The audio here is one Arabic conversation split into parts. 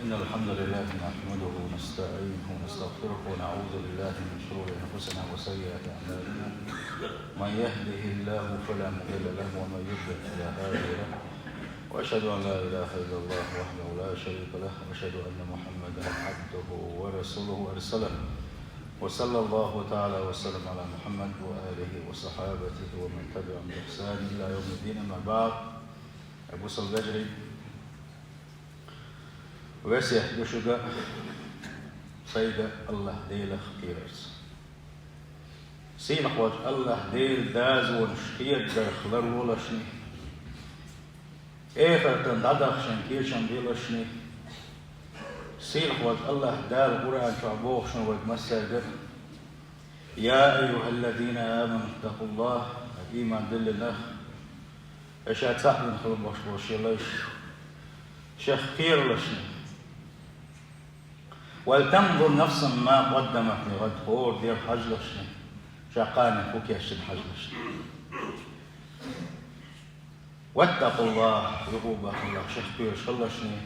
إن الحمد لله نحمده ونستعينه ونستغفره ونعوذ بالله من شرور أنفسنا وسيئات أعمالنا. من يهده الله فلا مضل له ومن يضلل فلا هادي له. وأشهد أن لا إله إلا الله وحده لا شريك له وأشهد أن محمدا عبده ورسوله أرسله. وصلى الله تعالى وسلم على محمد وآله وصحابته ومن تبعهم بإحسان إلى يوم الدين. أما بعد، أبو سلجري وسيح بشجع سيدة الله ديل خيرس سين خواج الله ديل داز ونشكير درخلر ولشني إخرتن دادخ شنكيشن ديلشني سين خواج الله دال قرآن شعبوخ شنو ويتمسر يا أيها الذين آمنوا اتقوا الله إيمان دل الله أشهد صاحب نخلو بوش يلاش شيخ خير لشني ولتنظر نفسا ما قدمت لغد. هور دير حجلشني شاقانا فوك يشتن حجلشني. واتقوا الله يقوبك الله شيخ بيرش خلشني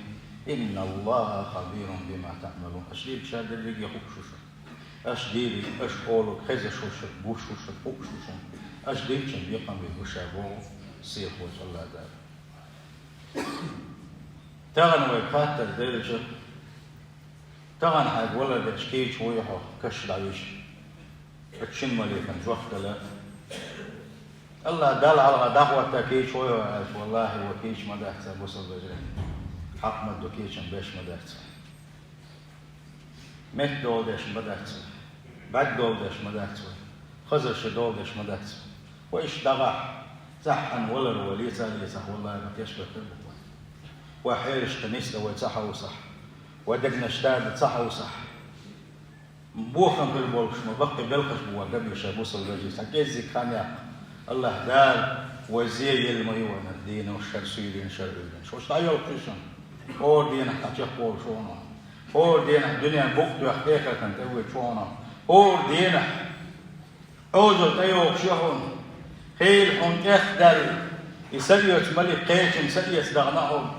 إن الله خبير بما تعملون. أشديد شاد اللي يخوك شوشن أشديد أشقولك خيز شوشن بوش شوشن فوك شوشن أشديد شن بيقام بيخوشابو سيخ وش الله دار تغن ويقاتل ديرجة تغن حاج ولد اشكيش ويحو كش العيش اتشن مليكا جوخت لا الله دال على دعوة كيش ويحو والله وكيش مدحت بوصل بجرين حق مدو كيشن بيش مدحت مت دولدش مدحت بعد دولدش مدحت خزرش دولدش مدحت وإيش دغح صحن ولا الولي سالي صح والله ما تشبه تربو وحيرش تنيس لو صح وصح ودقنا اشتاد صح وصح بوخن بالبولش مبقي بالقش بوا قبل شابوس الرجيس حكيزي كان يا الله دار وزي الميوان الدين والشر سيدين شر الدين شو شايل قشن اور دين حتى قول شونا اور دين الدنيا بوقت وحقيقة كانت توي شونا اور دين اوزو تيوك شهون خيل حون تخدل يسليوت ملك قيش مسليت دغناهم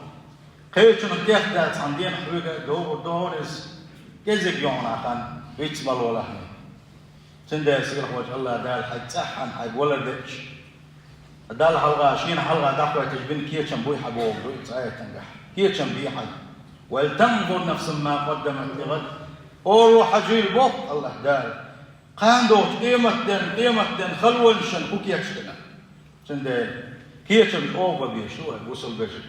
قيش تخدل صندين حويقة دورس كذب يونا كان يتمل ولا حني سنده يسير وجه الله دال حق صحن حق ولدش دال حلقة شين حلقة دعوة تجبن كيشن بوي حبوب دوي تسايا تنجح كيشن بي حق ولتنظر نفس ما قدمت لغد أولو حجيل بوك الله دال قاندوت قيمة دن خلوة شن كوك يكشتنا سنده كيشن أوبا بيشوه وصل بجر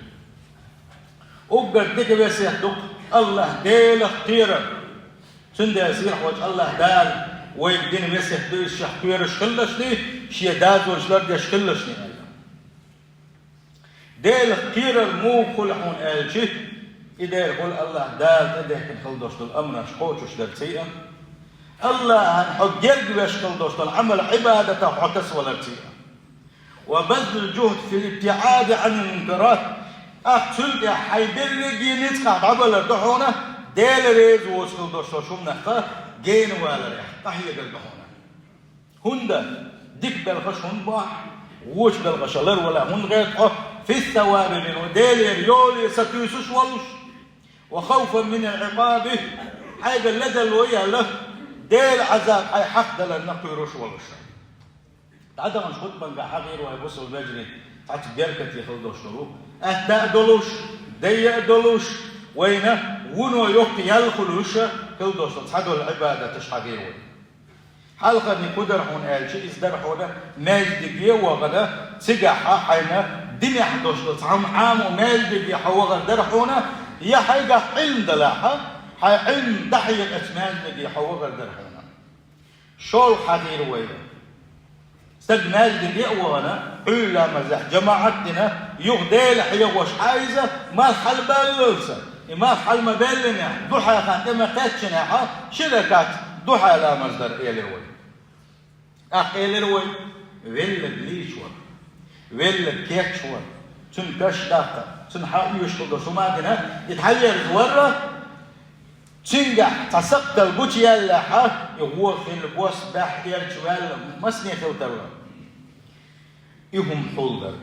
أقدر ديك بس يحدق الله ديل اختيرا سنده يسير وجه الله دال ويدين بس يحدق شحكيرش خلشني شي داز وجلد يشخلشني ديل اختيرا مو خلحون آلشي إذا يقول الله دال تده كنخلدوش الأمر شقوشش دلتيئة الله هنحق يرقب يشخلدوش العمل عبادته وحتس ولتيئة وبذل الجهد في الابتعاد عن المنكرات أقتل يا حيدرجي نتقع عبل الدحونة ديل ريز وصل دوشوشم نخا جين ولا ريح تحية الدحونة هندا ديك بالغش هنباح وش بالغشلر ولا هن غير في الثواب منه ديل ريولي ستيسوش والش وخوفا من العقاب حاجة لدى الويا له ديل عذاب أي حق دل النقي روش والش تعدى من خطبا كحقير ويبص البجري تعطي بيركة يخلدوش نروح أهداء دلوش ديء دلوش وينه ونو يوقي يلخلوش كلدوش تصحدوا العبادة تشحقير وين حلقة نقدر هون آلشي إصدر هون مالدقي وغدا تقع حينا دنيا حدوش تصعم عام ومالدقي حوغر هون هي حيقة علم دلاحة حي علم دحية أتمالدقي حوغر هون شول حقير وين استجمال دقيق وانا حيلا مزح جماعتنا يغديل حيوش حايزة ما الحل باللوسة ما الحل ما بالنا ضحى خان إما كاتشنا شركات ضحى لا مصدر إيلروي إيلروي ويل بليشور ويل كيتشور تنكش داقة تنحاول يشتغل سمادنا يتحير ورا تنجح تسقط البوتي يلا ها يغوخ البوس باح يرجوال مسني توتر يهم حولدر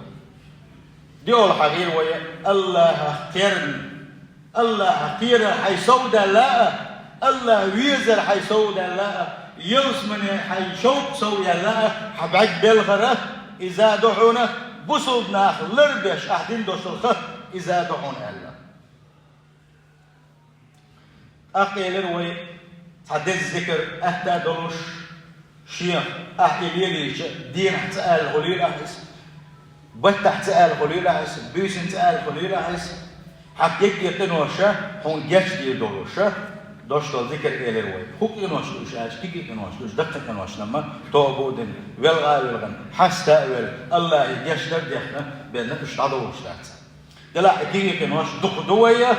ديول حقير ويا الله اختيرني الله كير حيسودا لا الله ويزر حيسودا لا يلس من حيشوق سويا لا حبعد بالغرة إذا دعونا بصودنا لربش أحدين دوش الخط إذا دعونا الله أخي لروي حدث ذكر أهتا دلوش شيخ أحكي ليش دين تسأل غليل أحس بتح تسأل غليل أحس بيسن تسأل غليل أحس حكيك يتنوشة هون جش دي دلوشة دوشتو ذكر لروي خوك ينوشلوش أش كيك ينوشلوش دقة ينوش لما توبودن والغن حستا الله يجش درديحنا بأنك مش تعدوش تحت دلا كيك ينوش دق دوية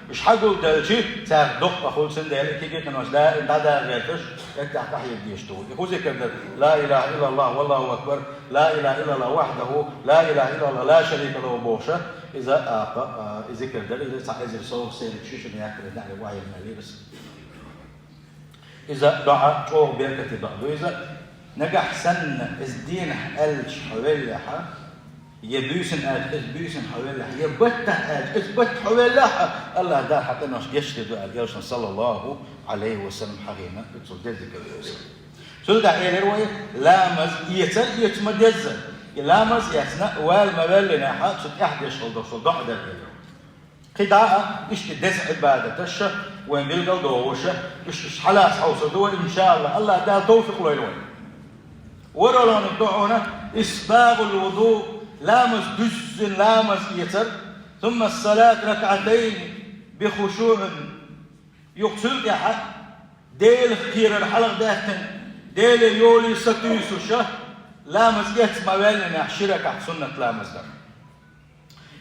مش حقول دلشي تعرف دق أقول سندال كيك ينوش لا انتهى غيرتش يكتح تحيي ديشتو يقول ذكر لا إله إلا الله والله أكبر لا إله إلا الله وحده لا إله إلا الله لا شريك له بوشة إذا ذكر دل إذا إذا صوب سير شيش يأكل نعلي وعي المليبس إذا دعاء أو بركة دعاء إذا نجح سن الدين ألش حوالها يبيسن أج بيسن حوالها يبتح أج إثبت حوالها الله ده حتى نش يشتد الجوش صلى الله عليه وسلم حقينا يتصل ذكر الوسيل سلطة إيه الرواية لامز يتمدز لامز يسنا والمبلنا حق شد أحد يشغل دوشل ضع ده قطعة إيش تدس عبادة تشة وين بيلقى دوشة إيش حلاس حوصة دو إن شاء الله الله ده توفق له الوين ورا لنا الدعونا إسباغ الوضوء لامس دز لامس يتر ثم الصلاة ركعتين بخشوع يقتل يحد ديل خير الحلق دهتن ديل يولي ستويس وشه لامس يتم ويلنا شركة سنة لامس ده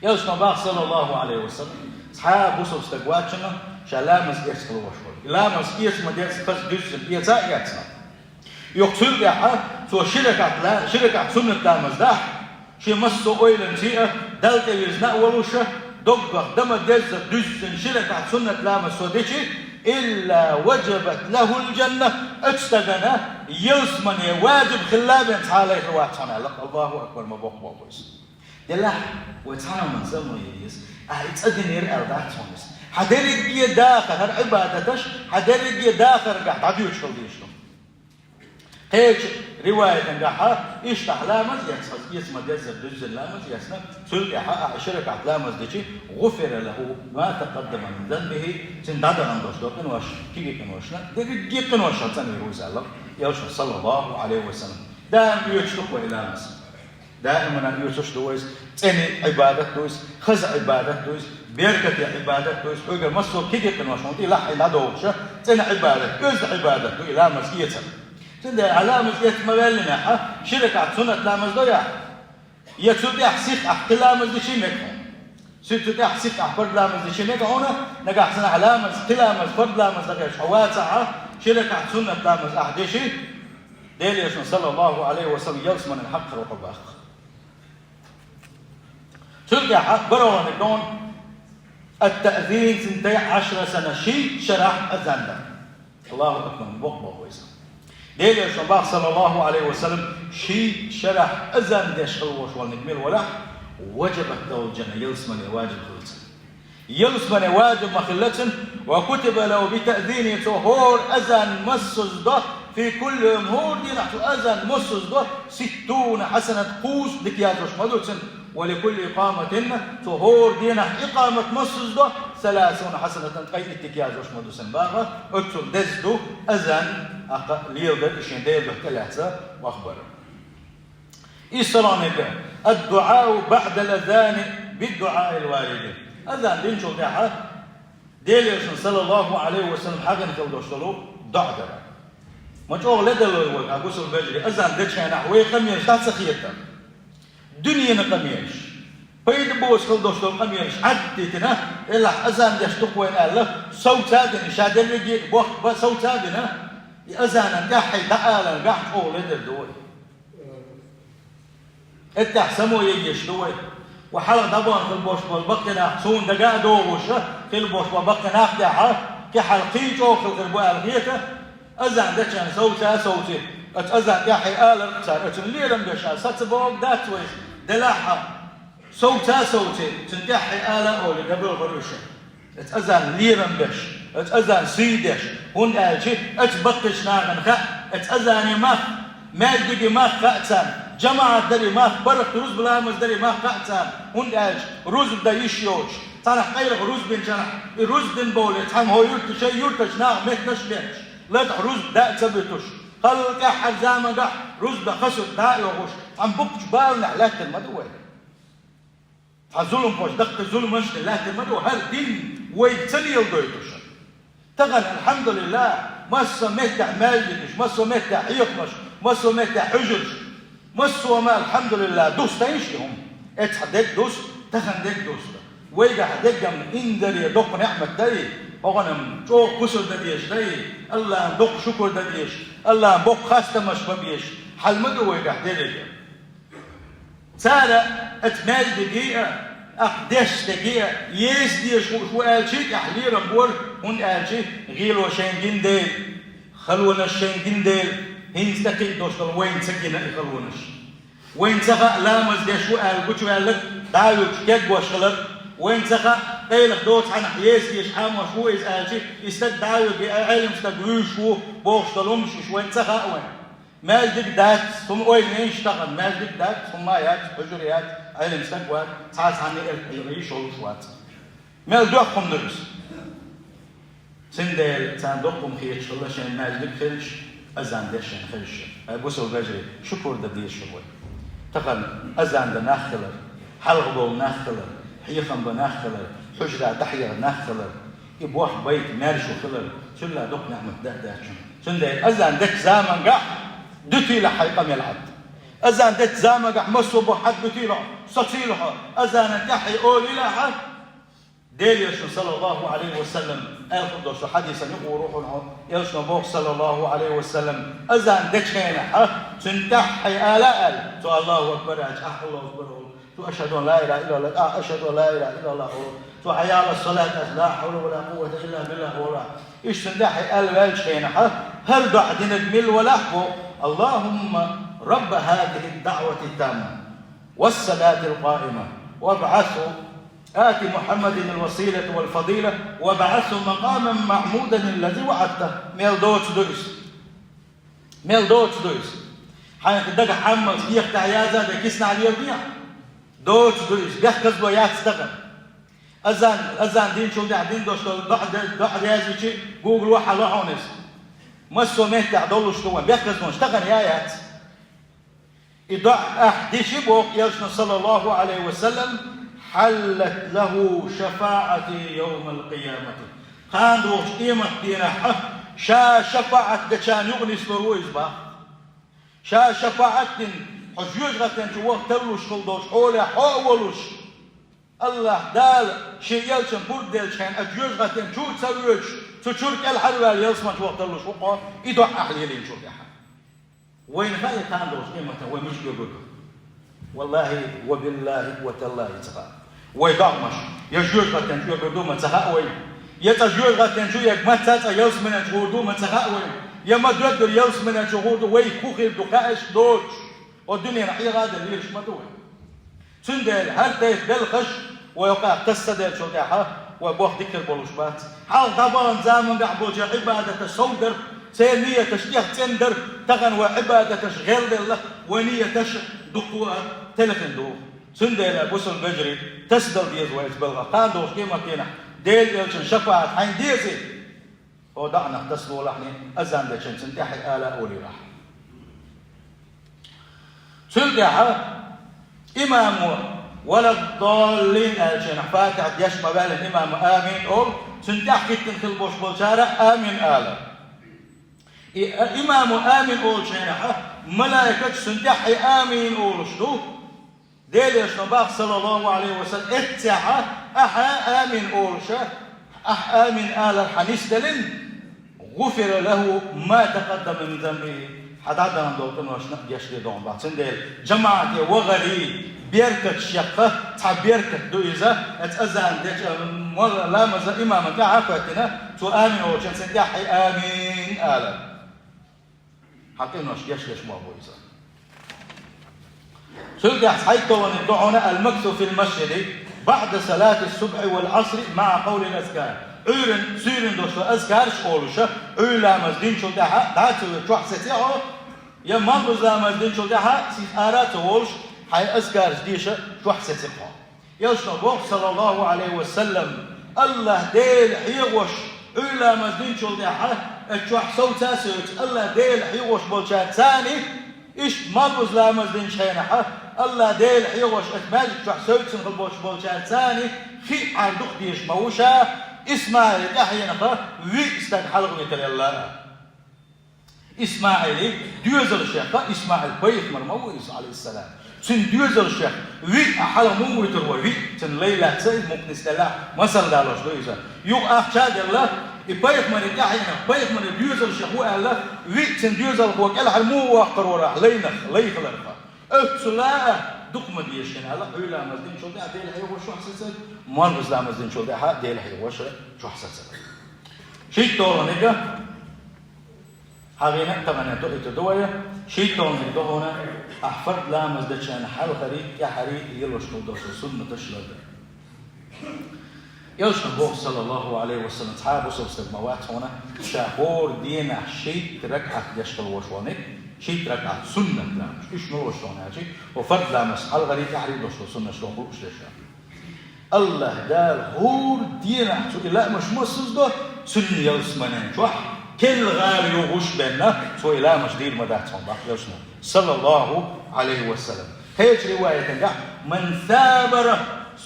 يوسف نبي صلى الله عليه وسلم صحاب وصل استقواتنا شلامس يسكلوا وشول لامس يسمى ديس بس دز يتسا يتسا يقتل يحد سو شركة سنة لامس ده شي مسو اويلن سيئة دلت يزناء ولوشة دقة دم دز شركة سنة لامس وديشي إلا وجبت له الجنة اتستغنى يلسمن واجب خلابين تعالى يخوات سنة لك الله أكبر ما بوق بوقوس دلاح وتعالى من سمو يليس اتأدن يرأل داك سونس حدرق يداخل هر عبادتش حدرق يداخل قاعد عديوش خلديشتم هيك رواية نجاحها يشتح لامز يسمى دز لامز يسمى سلطة حق شركة لامز دشي غفر له ما تقدم من ذنبه سنداد عندوش دو كنوش كي كنوشنا دقي كنوش تاني يروز الله يوشنا صلى الله عليه وسلم دائما يشتق لامز دائما يوشش دويس تاني عبادة دويس خز عبادة دويس بيركة عبادة دويس حوجة مصر كي كنوش مطي لا حين عدوش تاني عبادة كز عبادة دوي لامز يتم تندى علامة يتمولنا شركة سنة لامز ضيع يتسود يحسيق أحتلامز دشي مكون سيد يحسيق أحفرد لامز دشي مكون هنا نجح سنة علامز تلامز فرد لامز دقيش حواسعة شركة سنة لامز أحدشي ديل يسمى صلى الله عليه وسلم يلس من الحق روح الباخ سيد يحق بروا نكون التأذين 12 سنة شيء شرح أذان الله أكبر بقبه ويسا ديل يا شباب صلى الله عليه وسلم شيء شرح أذان ديش خلوش والنجميل ولا وجبت له الجنة يلسمن واجب خلتن يلسمن واجب مخلتن وكتب له بتأذين طهور أذان مسز ده في كل مهور دي نحن أذان مسز ده 60 حسنة قوس دكياتوش مدوتن ولكل إقامة طهور دي نحن إقامة مسز ده 30 حسنة قيد التكياتوش مدوتن باغا اكتل دزدو أذان ليلدر إشين ديل بحتلاتها وأخبره إيصالان الدعاء بعد الأذان بالدعاء الوارد أذان دين شو دعاء ديل صلى الله عليه وسلم حاجة نتوضوشتلو دعدر ما تقول لدلو أقوس البجري أذان دتشان نحوي قميش تحت سخيتها دنيا نقميش بيد بوس خلدوشتلو قميش عدتنا إلا أذان دشتق وين الله صوت هذا شادر رجي بوخ صوت هذا أذان قاحي تعالى قاح قول لدل دوي اتحسموا يجيشتوي وحلق دبان في البوش والبقنا سون دقاء دوغوشة في البوش والبقنا أخدعها كحلقيتو في الغربوة الغيتة أذان دكان صوتي أذان يحي آل القصار أتنلي رمبشا ستبوك داتويس دلاحة صوتي تنتحي آل أولي قبل الغروشة اتأذان ليرن بش اتأذان سيدش هون ألشي اتبقش ناغن خا اتأذان ما دقي ما خأتان جماعة دري ما برق روز بلامز دري ما خأتان هون ألش روز بدا يشيوش تانح قيرق روز بين جنح روز بين بولي تحم هو يرتش ناغ متنش بيش لا تحروز دا تبتش خلق أحد زامن قح روز بدا خسر دا يوغوش عم بقش بالنا حلاك المدوى ظلم فوش دقت الظلم مش لا تمدو هر دين ويتسلي يلدويتوش تغن الحمد لله ما سميت مالجنش ما سميت حيقمش ما سميت حجرش ما سوما الحمد لله دوس تنشيهم اتحدك دوس تغن ديك دوس ويجا حدك من اندر يدق نعمة داي وغنم جو قصر دديش داي الله دق شكر دديش الله بق خاصة مش ببيش حل مدو ويجا حدك سارة اتمال دقيقة أقدش دقيقة يس دي شو قالشيك أحلير بور هون قالشيك غير وشين ديل خلونا الشين ديل هين سكين دوشتل وين سكينا خلوناش وين سخا لامز دي شو قال بوشو قال لك دايوك كيك واشغلك وين سخا قيلك دوت عن حياس دي شحام وشو إز قالشيك يستد دايوك علم استقوي شو بوشتلومش وين سخا وين مالدك دات ثم وين يشتغل مالدك دات ثم آيات حجريات علم استقوات ساعات عني الحيريش وشوات مال دوخم نرس سندل صندوقكم خيش الله شان مالدك خلش أزان دشان خلش بوسو بجري شكر دديش شوي تقل أزان دناخلر حلق بول ناخلر حيخم بناخلر حجرة تحير ناخلر يبوح بيت مارش وخلر شلا دوق نعمة داشن سندل أزان دك زامن قح دتي لحيقة ملعب أزان دت زامق مسو حد بتيله سطيله أزان تحي أولي لحد ديل صلى الله عليه وسلم القدس حديثا يقول روحه يلش نبوك صلى الله عليه وسلم أزان دت هنا تنتحي آلاء تو الله أكبر الله أكبر تو أشهد أن لا إله إلا الله أشهد أن لا إله إلا الله تو حي على الصلاة لا حول ولا قوة إلا بالله ولا إيش تنتحي آلاء هنا هل بعد نجمل ولا اللهم رب هذه الدعوة التامة والصلاة القائمة وابعثه آت محمد الوسيلة والفضيلة وابعثه مقاما محمودا الذي وعدته ميل دوتش دويس حين تدق حمد يقطع يازا دكيسنا على اليومية دوتش دويس بيحكز بويات استغل أذان دين شو دين دوش ضحد يازي جوجل وحا لحونس مسو مهتع دولوش توان بيحكز مون اشتغل يايات إضع أحدش بوق يلشنا صلى الله عليه وسلم حلت له شفاعتي يوم القيامة قاندوش قيمة دينا شا شفاعت دشان يغني سلرويز با شا شفاعت حجوج غتن جوه تلوش خلدوش حولي حولوش الله دال شي يلشن بردل شان أجوج غتن جو تسويش تشورك الحلوة يلسما جوه تلوش وقا إضع أحليلين شو دحا وين خاي قاندوش قيمة وين مش يقول والله وبالله وتالله تغا ويدعمش يجوز غتن جو قدوم تغا وين يتجوز غتن جو يك ما تاتا يلس من جودوم تغا وين يا ما درد يلس من جهود وي كوخي دقائش دوش والدنيا نحي هذا ليش ما دوي سندل هل تيدلخش ويقع تستدل شو دحا وبوخ ذكر بولوشبات حال طبعا زمان قعبوجه عباده الصودر سينية تشتيح تندر تغن وعبادة تشغل الله ونية دقوة تلفن دو سندل بوسل بجري تسدل ديز ويتبلغ قاندوش كيما كينا ديل يلشن شفاعت حين ديزي ودعنا تسلو لحني أزان ديشن سنتحي آلاء ولي راح سلدحة إمام ولا الضالين ألشن فاتح يشمى بال الإمام آمين أول سنتحكي تنخل بوش بلشارة آمين آلاء إمام آمين أول شينحة ملائكة سنتحي آمين أول شدو ديل يشنباق صلى الله عليه وسلم اتحى أحا آمين أول شاه أح آمين آل الحنيس دلن غفر له ما تقدم من ذنبه حتى عدنا ندوتنا وشنق يشري دون بعض سندل جماعة وغري بيركة شقة تعبيركة دويزة اتأذان ديش لا مزا إمامك عفتنا تو آمين أول شان سنتحي آمين آل حقين وش يشلش ما بويزا سلقح حيث ونطعنا المكث في المسجد بعد صلاة الصبح والعصر مع قول الأذكار عيرن سيرن دوشو أذكار شولوشة عيلا مزدين شو دها داتو شوح ستيعو يا مانبوز لا مزدين شو دها سيارات وولش حي أذكار ديشة شوح ستيعو يلشنا بوق صلى الله عليه وسلم الله ديل حيوش عيلا مزدين شو دها شوح صوتا سوت الله ديل حيوش بولشات ثاني إيش مانبوز لا مزدين شينها الله ديل حيوش أتماجد شوح صوت سنخل بولشات ثاني في عردوخ ديش موشا إسماعيل أحيانا في استاد حلقة مثل الله إسماعيل ديوزر الشيخ إسماعيل بيت مرمويس عليه السلام سن ديوزر الشيخ في حلقة مو يتروى في سن ليلة سيد ممكن استلا مثل دالوش دويزا يو أحشاد الله بيت من أحيانا بيت من ديوزر الشيخ هو الله في سن ديوزر هو كلا مو وقر وراح لينخ ليخلرها أبسلا دقمة ديشين هلا عيلا مزدين شو ده ديل حي وشو حسسك مان بزلا مزدين شو ده ديل حي وش شو حسسك شيء تورن إجا حقيقة تمنى تدوية شيء تورن إجا هنا أحفظ لا مزدين شان حال خريج يا حريق يلوش نودوش سنة تشلد يلوش نبوه صلى الله عليه وسلم صحابه سوستك موات هنا شهور دينا شيء تركعت يشتغل وشوانك شيء تركعت سنة لامش إيش نروش شلون هاجي وفرد لامس على غريب يحري دوش سنة شلون بوش ليش الله دال هور دينا شو لا مش مسوس ده سنة يلسمنين شو كل غالي يوش بيننا سو إلى مش دير مداتهم بق يوشنا صلى الله عليه وسلم هيك رواية تنجح من ثابر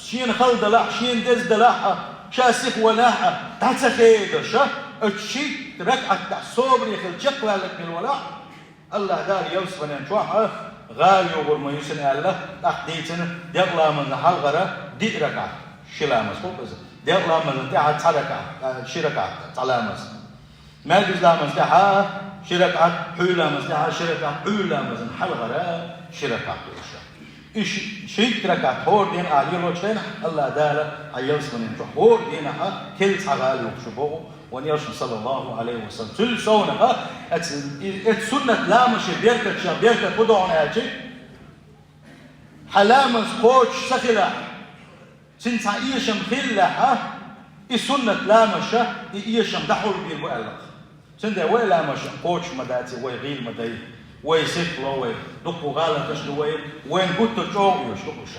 شين خلد لح شين دز دلح شاسف ولاح تعتخيد شا الشيء تركعت تاع صبري خل شقلا لك من الولاح الله دار يوسف من شوحه غالي وما يسن الله تحديتنا دغلا من حلغره دي ركعه شلامس فوق دغلا من تاع صدقه شركه سلامس ما جزلامس تاع شركه حلامس تاع شركه حلامس حلغره شركه ايش شيء تركعت هور دين عليه لوشين الله دار يوسف من هور دين كل صغال وشبوه ونيرش صلى الله عليه وسلم كل سونة سنة لا مش بيركت بدون أجي حلامس خوش سخلة سنسا إيشم خلة سنة لا مش إيشم دحول بير مؤلق سنده ولا مش خوش مداتي وغير مداي ويسفلا ويدقوا غالة تشلوي وين قلت جو يشوفش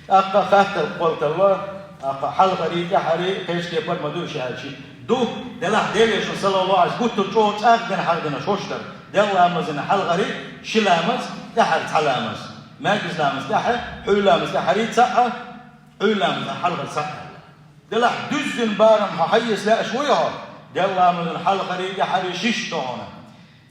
أقا خاطر قلت الله أقا حل غريب حري كيش كيبر مدوش هالشيء دو دلح دليش صلى الله عليه قلت جو تأخذنا حقنا شوشتر دلها مزنا حل غريب شلامس دحر حلامس ما جزلامس دحر حلامس دحري تسقى حلامس حل غريب سقى دلح دزن بارم حيس لا شويها دلها مزنا حل غريب دحري شيش دهونه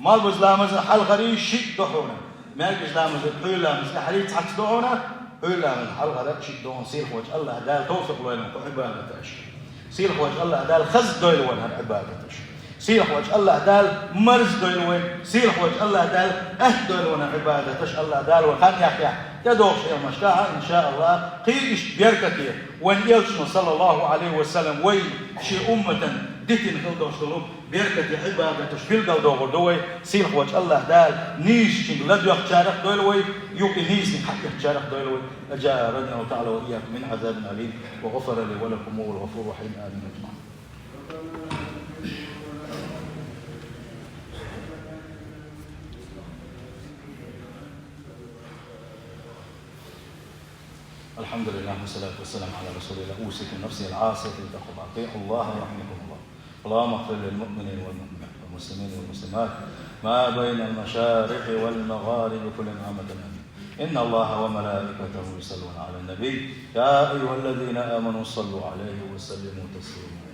مال بزلامز حل غريب شيء دهونه ما جزلامز حلامس دحري تحت دهونه حلامس حل غريب شيء دهون سير وجه الله دال توفق لنا عبادة أشي سير وجه الله دال خز دويل وين عبادة أشي سير وجه الله دال مرز دويل وين سير وجه الله دال دويل وين عبادة أشي الله دال وخان يحيى يدوش يا مشتاها إن شاء الله قيش بيركتي وين يلشنا صلى الله عليه وسلم وين شيء أمة دتين خلدوش دلوب بيركتي عبادة تشفيل قلدوغر دوي سير وجه الله دال نيش كين لدو يخشارك دويل وين يوكي نيس حق يخشارك دويل وين أجارنا وتعالى وإياكم من عذاب أليم وغفر لي ولكم هو الغفور الرحيم آمين أجمعين. الحمد لله والصلاة والسلام على رسول الله. أوصيكم نفسي العاصية بالتقوى أطيعوا الله يرحمكم الله. اللهم اغفر للمؤمنين والمؤمنات والمسلمين والمسلمات ما بين المشارق والمغارب كل عامة آمين. إن الله وملائكته يصلون على النبي يا أيها الذين آمنوا صلوا عليه وسلموا تسليما.